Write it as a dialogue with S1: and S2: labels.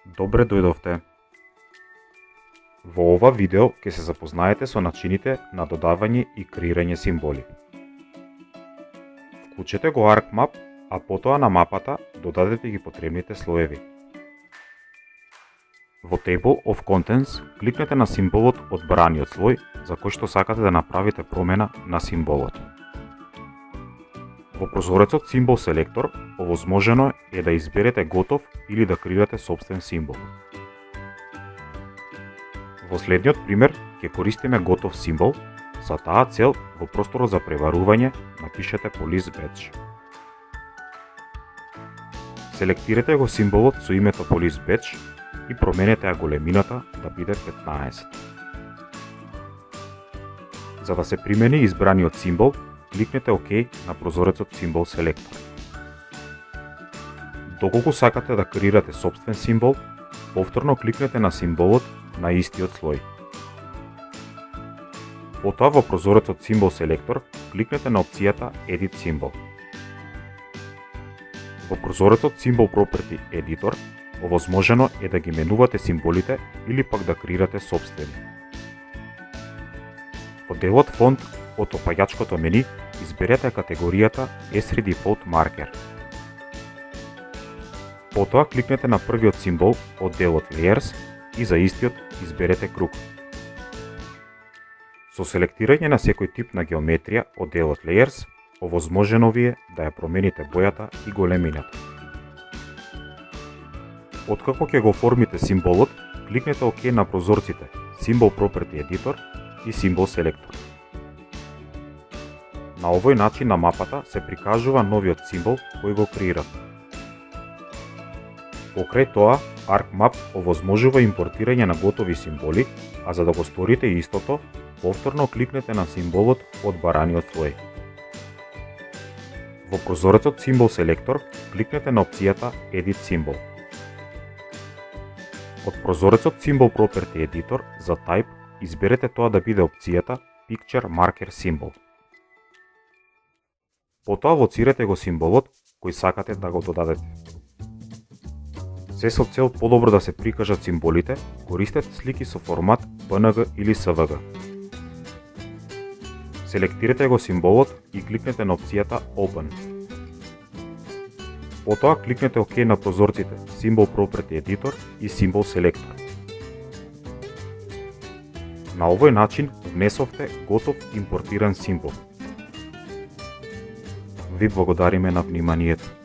S1: Добре дојдовте. Во ова видео ќе се запознаете со начините на додавање и креирање символи. Вклучете го ArcMap, а потоа на мапата додадете ги потребните слоеви. Во Table of Contents кликнете на символот од браниот слој за кој што сакате да направите промена на символот. Во прозорецот Symbol Selector овозможено е да изберете готов или да креирате сопствен символ. Во следниот пример ќе користиме готов символ. За таа цел во просторот за преварување напишете Police Badge. Селектирате го символот со името Police Badge и променете ја големината да биде 15. За да се примени избраниот символ, кликнете ОК на прозорецот Symbol Selector. Доколку сакате да креирате сопствен символ, повторно кликнете на символот на истиот слој. Потоа во прозорецот Symbol Selector кликнете на опцијата Edit Symbol. Во прозорецот Symbol Property Editor овозможено е да ги менувате символите или пак да креирате сопствени. Во делот фонт од опаѓачкото мени изберете категоријата S3 Default Marker. Потоа кликнете на првиот символ од делот Layers и за истиот изберете круг. Со селектирање на секој тип на геометрија од делот Layers, овозможено ви е да ја промените бојата и големината. Откако ќе го оформите символот, кликнете ОК на прозорците Symbol Property Editor и Symbol Selector. На овој начин на мапата се прикажува новиот символ кој го креирате. Покрај тоа, ArcMap овозможува импортирање на готови символи, а за да го сторите истото, повторно кликнете на символот од бараниот слој. Во прозорецот Symbol Selector кликнете на опцијата Edit Symbol. Од прозорецот Symbol Property Editor за Type изберете тоа да биде опцијата Picture Marker Symbol. Потоа лоцирате го символот кој сакате да го додадете. Се со цел подобро да се прикажат символите, користете слики со формат PNG или SVG. Селектирате го символот и кликнете на опцијата Open. Потоа кликнете ОК на прозорците Symbol Property Editor и Symbol Selector. На овој начин внесовте готов импортиран символ. Ви благодариме на вниманието.